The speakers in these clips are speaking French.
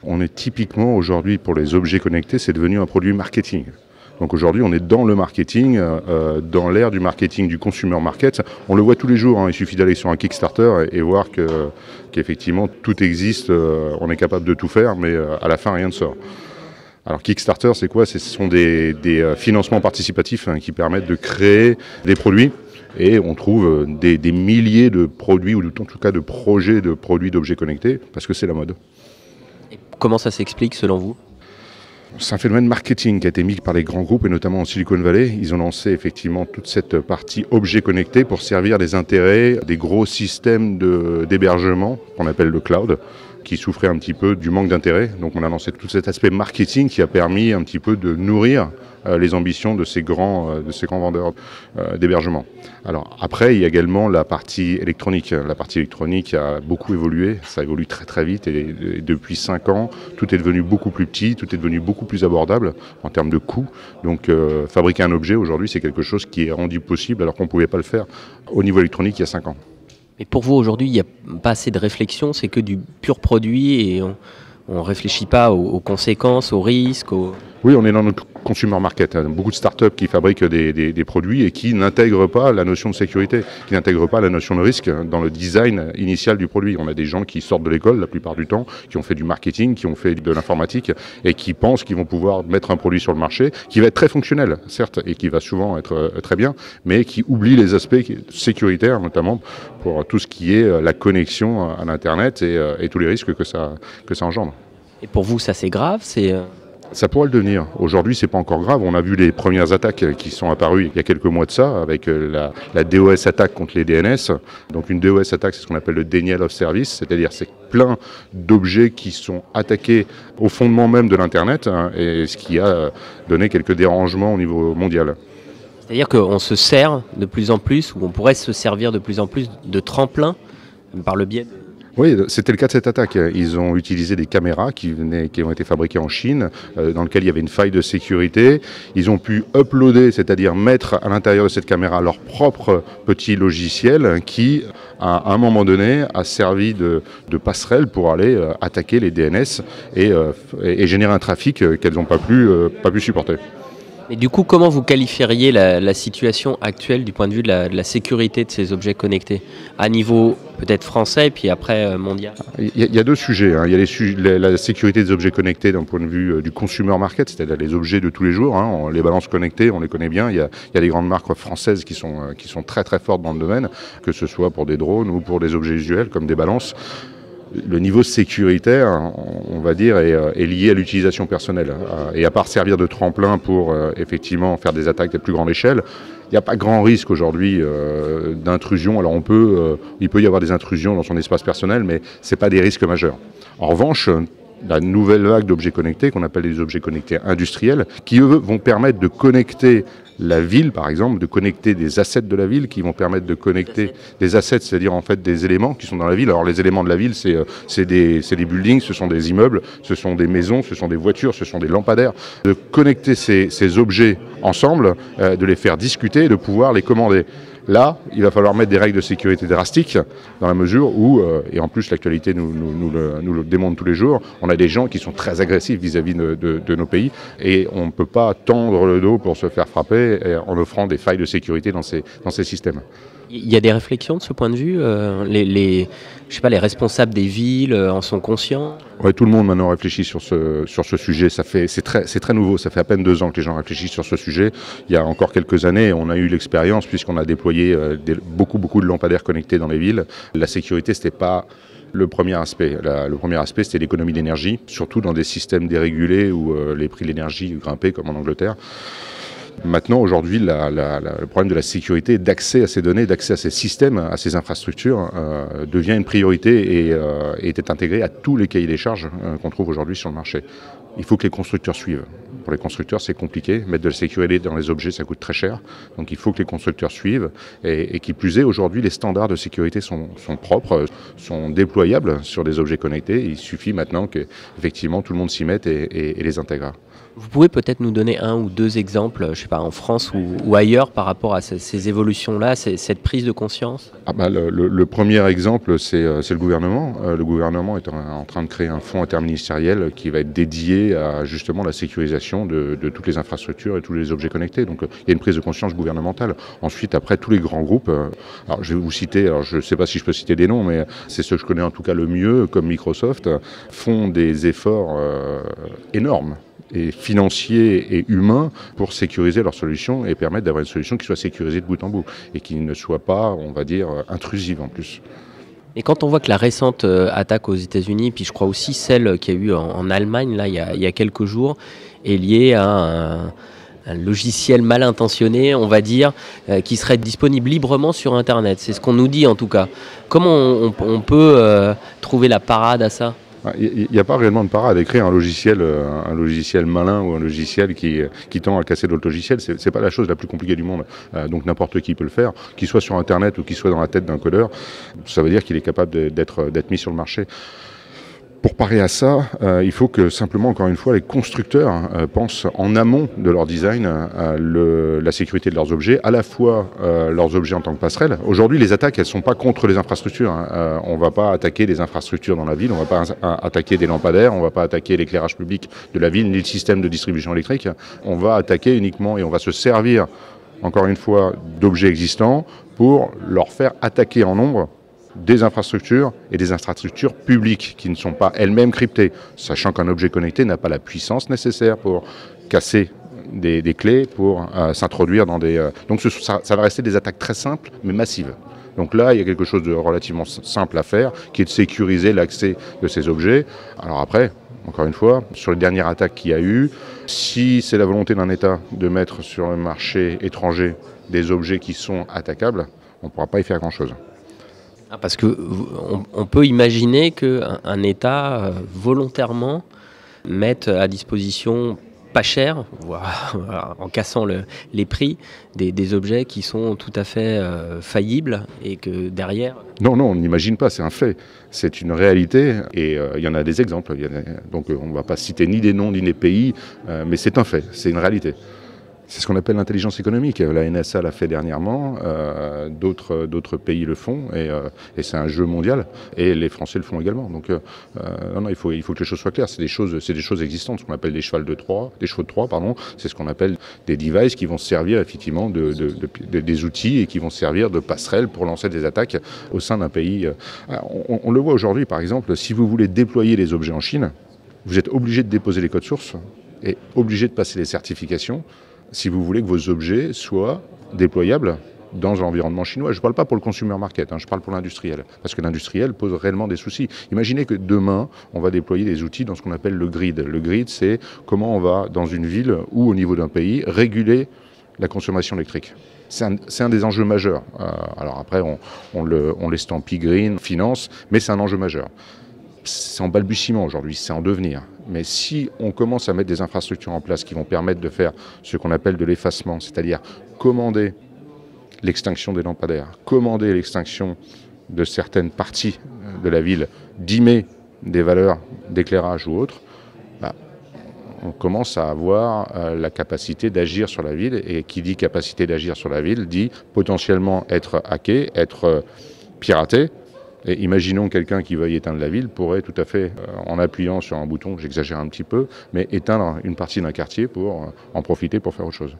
On est typiquement aujourd'hui pour les objets connectés, c'est devenu un produit marketing. Donc aujourd'hui, on est dans le marketing, dans l'ère du marketing, du consumer market. On le voit tous les jours, hein. Il suffit d'aller sur un Kickstarter et voir qu'effectivement tout existe, on est capable de tout faire, mais à la fin, rien ne sort. Alors Kickstarter, c'est quoi? Ce sont des financements participatifs, hein, qui permettent de créer des produits. Et on trouve des milliers de produits, ou en tout cas de projets de produits d'objets connectés, parce que c'est la mode. Et comment ça s'explique selon vous? C'est un phénomène marketing qui a été mis par les grands groupes, et notamment en Silicon Valley. Ils ont lancé effectivement toute cette partie objets connectés pour servir les intérêts des gros systèmes d'hébergement qu'on appelle le cloud, qui souffrait un petit peu du manque d'intérêt. Donc on a lancé tout cet aspect marketing qui a permis un petit peu de nourrir les ambitions de ces grands vendeurs d'hébergement. Alors après, il y a également la partie électronique. La partie électronique a beaucoup évolué, ça évolue très très vite, et depuis 5 ans, tout est devenu beaucoup plus petit, tout est devenu beaucoup plus abordable en termes de coûts. Donc fabriquer un objet aujourd'hui, c'est quelque chose qui est rendu possible alors qu'on ne pouvait pas le faire au niveau électronique il y a 5 ans. Mais pour vous aujourd'hui, il n'y a pas assez de réflexion, c'est que du pur produit et on ne réfléchit pas aux conséquences, aux risques. Oui, on est dans notre consumer market. Beaucoup de startups qui fabriquent des produits et qui n'intègrent pas la notion de sécurité, qui n'intègrent pas la notion de risque dans le design initial du produit. On a des gens qui sortent de l'école la plupart du temps, qui ont fait du marketing, qui ont fait de l'informatique et qui pensent qu'ils vont pouvoir mettre un produit sur le marché qui va être très fonctionnel, certes, et qui va souvent être très bien, mais qui oublie les aspects sécuritaires, notamment pour tout ce qui est la connexion à l'Internet et tous les risques que ça engendre. Et pour vous, ça c'est grave, Ça pourrait le devenir. Aujourd'hui, c'est pas encore grave. On a vu les premières attaques qui sont apparues il y a quelques mois de ça, avec la DOS attaque contre les DNS. Donc une DOS attaque, c'est ce qu'on appelle le Denial of Service, c'est-à-dire c'est plein d'objets qui sont attaqués au fondement même de l'Internet, hein, et ce qui a donné quelques dérangements au niveau mondial. c'est-à-dire qu'on se sert de plus en plus, ou on pourrait se servir de plus en plus de tremplin par le biais de... Oui, c'était le cas de cette attaque. Ils ont utilisé des caméras qui ont été fabriquées en Chine, dans lesquelles il y avait une faille de sécurité. Ils ont pu uploader, c'est-à-dire mettre à l'intérieur de cette caméra leur propre petit logiciel qui, à un moment donné, a servi de passerelle pour aller attaquer les DNS et générer un trafic qu'elles n'ont pas pu supporter. Et du coup, comment vous qualifieriez la situation actuelle du point de vue de la sécurité de ces objets connectés, à niveau peut-être français et puis après mondial? Il y a deux sujets, hein. Il y a la sécurité des objets connectés d'un point de vue du consumer market, c'est-à-dire les objets de tous les jours, hein. Les balances connectées, on les connaît bien. Il y a des grandes marques françaises qui sont très très fortes dans le domaine, que ce soit pour des drones ou pour des objets usuels comme des balances. Le niveau sécuritaire, on va dire, est lié à l'utilisation personnelle. Et à part servir de tremplin pour effectivement faire des attaques à plus grande échelle, il n'y a pas grand risque aujourd'hui d'intrusion. Alors il peut y avoir des intrusions dans son espace personnel, mais ce n'est pas des risques majeurs. En revanche, la nouvelle vague d'objets connectés, qu'on appelle les objets connectés industriels, qui eux vont permettre de connecter la ville, par exemple, de connecter des assets de la ville, qui vont permettre de connecter des assets, c'est-à-dire en fait des éléments qui sont dans la ville. Alors les éléments de la ville, c'est des buildings, ce sont des immeubles, ce sont des maisons, ce sont des voitures, ce sont des lampadaires. De connecter ces objets ensemble, de les faire discuter et de pouvoir les commander. Là, il va falloir mettre des règles de sécurité drastiques dans la mesure où, et en plus l'actualité nous le démontre tous les jours, on a des gens qui sont très agressifs vis-à-vis de nos pays et on ne peut pas tendre le dos pour se faire frapper en offrant des failles de sécurité dans ces systèmes. Il y a des réflexions de ce point de vue, les responsables des villes en sont conscients? Ouais, tout le monde maintenant réfléchit sur ce sujet. C'est très nouveau. Ça fait à peine 2 ans que les gens réfléchissent sur ce sujet. Il y a encore quelques années, on a eu l'expérience puisqu'on a déployé beaucoup de lampadaires connectés dans les villes. La sécurité, c'était pas le premier aspect. Le premier aspect, c'était l'économie d'énergie, surtout dans des systèmes dérégulés où les prix de l'énergie grimpaient, comme en Angleterre. Maintenant, aujourd'hui, le problème de la sécurité, d'accès à ces données, d'accès à ces systèmes, à ces infrastructures, devient une priorité et est intégré à tous les cahiers des charges qu'on trouve aujourd'hui sur le marché. Il faut que les constructeurs suivent. Pour les constructeurs, c'est compliqué. Mettre de la sécurité dans les objets, ça coûte très cher. Donc il faut que les constructeurs suivent. Et qui plus est, aujourd'hui, les standards de sécurité sont propres, sont déployables sur des objets connectés. Il suffit maintenant qu'effectivement tout le monde s'y mette et les intègre. Vous pouvez peut-être nous donner un ou deux exemples, je sais pas, en France ou ailleurs par rapport à ces évolutions-là, cette prise de conscience? Le premier exemple, c'est le gouvernement. Le gouvernement est en train de créer un fonds interministériel qui va être dédié à justement la sécurisation de toutes les infrastructures et tous les objets connectés. Donc il y a une prise de conscience gouvernementale. Ensuite, après, tous les grands groupes, alors je vais vous citer, alors je ne sais pas si je peux citer des noms, mais c'est ceux que je connais en tout cas le mieux, comme Microsoft, font des efforts énormes et financiers et humains pour sécuriser leurs solutions et permettre d'avoir une solution qui soit sécurisée de bout en bout et qui ne soit pas, on va dire, intrusive en plus. Et quand on voit que la récente attaque aux États-Unis, puis je crois aussi celle qu'il y a eu en Allemagne là, il y a quelques jours, est liée à un logiciel mal intentionné, on va dire, qui serait disponible librement sur Internet. C'est ce qu'on nous dit en tout cas. Comment on peut trouver la parade à ça? Il n'y a pas réellement de parade. Écrire un logiciel malin ou un logiciel qui tend à casser d'autres logiciels, c'est pas la chose la plus compliquée du monde. Donc n'importe qui peut le faire, qu'il soit sur Internet ou qu'il soit dans la tête d'un codeur. Ça veut dire qu'il est capable d'être mis sur le marché. Pour parer à ça, il faut que simplement, encore une fois, les constructeurs pensent en amont de leur design la sécurité de leurs objets, à la fois leurs objets en tant que passerelle. Aujourd'hui, les attaques, elles ne sont pas contre les infrastructures. On ne va pas attaquer des infrastructures dans la ville, on ne va pas attaquer des lampadaires, on ne va pas attaquer l'éclairage public de la ville, ni le système de distribution électrique. On va attaquer uniquement et on va se servir, encore une fois, d'objets existants pour leur faire attaquer en nombre des infrastructures et des infrastructures publiques qui ne sont pas elles-mêmes cryptées, sachant qu'un objet connecté n'a pas la puissance nécessaire pour casser des clés, pour s'introduire dans des... Donc ça va rester des attaques très simples, mais massives. Donc là, il y a quelque chose de relativement simple à faire, qui est de sécuriser l'accès de ces objets. Alors après, encore une fois, sur les dernières attaques qu'il y a eu, si c'est la volonté d'un État de mettre sur le marché étranger des objets qui sont attaquables, on ne pourra pas y faire grand-chose. Parce que on peut imaginer qu'un État volontairement mette à disposition pas cher, voire en cassant les prix, des objets qui sont tout à fait faillibles et que derrière... Non, on n'imagine pas, c'est un fait. C'est une réalité et il y en a des exemples. Donc on ne va pas citer ni des noms ni des pays, mais c'est un fait, c'est une réalité. C'est ce qu'on appelle l'intelligence économique. La NSA l'a fait dernièrement, d'autres pays le font, et c'est un jeu mondial. Et les Français le font également. Donc non, il faut que les choses soient claires. C'est des choses existantes, ce qu'on appelle des chevaux de Troie. C'est ce qu'on appelle des devices qui vont servir effectivement des outils et qui vont servir de passerelle pour lancer des attaques au sein d'un pays. On le voit aujourd'hui, par exemple, si vous voulez déployer des objets en Chine, vous êtes obligé de déposer les codes sources et obligé de passer les certifications si vous voulez que vos objets soient déployables dans l'environnement chinois. Je ne parle pas pour le consumer market, je parle pour l'industriel, parce que l'industriel pose réellement des soucis. Imaginez que demain, on va déployer des outils dans ce qu'on appelle le grid. Le grid, c'est comment on va, dans une ville ou au niveau d'un pays, réguler la consommation électrique. C'est un des enjeux majeurs. Alors après, on l'estampille green, finance, mais c'est un enjeu majeur. C'est en balbutiement aujourd'hui, c'est en devenir. Mais si on commence à mettre des infrastructures en place qui vont permettre de faire ce qu'on appelle de l'effacement, c'est-à-dire commander l'extinction des lampadaires, commander l'extinction de certaines parties de la ville, dimmer des valeurs d'éclairage ou autres, on commence à avoir la capacité d'agir sur la ville. Et qui dit capacité d'agir sur la ville dit potentiellement être hacké, être piraté. Et imaginons quelqu'un qui veuille éteindre la ville pourrait tout à fait, en appuyant sur un bouton, j'exagère un petit peu, mais éteindre une partie d'un quartier pour en profiter pour faire autre chose.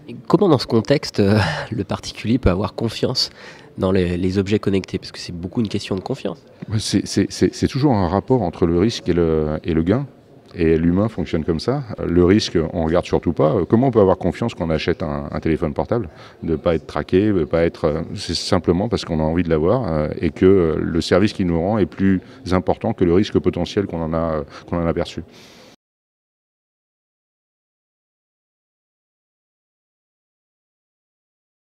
Et comment dans ce contexte, le particulier peut avoir confiance dans les objets connectés? Parce que c'est beaucoup une question de confiance. C'est toujours un rapport entre le risque et le gain. Et l'humain fonctionne comme ça. Le risque, on ne regarde surtout pas. Comment on peut avoir confiance quand on achète un téléphone portable? De ne pas être traqué, de pas être... C'est simplement parce qu'on a envie de l'avoir et que le service qu'il nous rend est plus important que le risque potentiel qu'on en a perçu.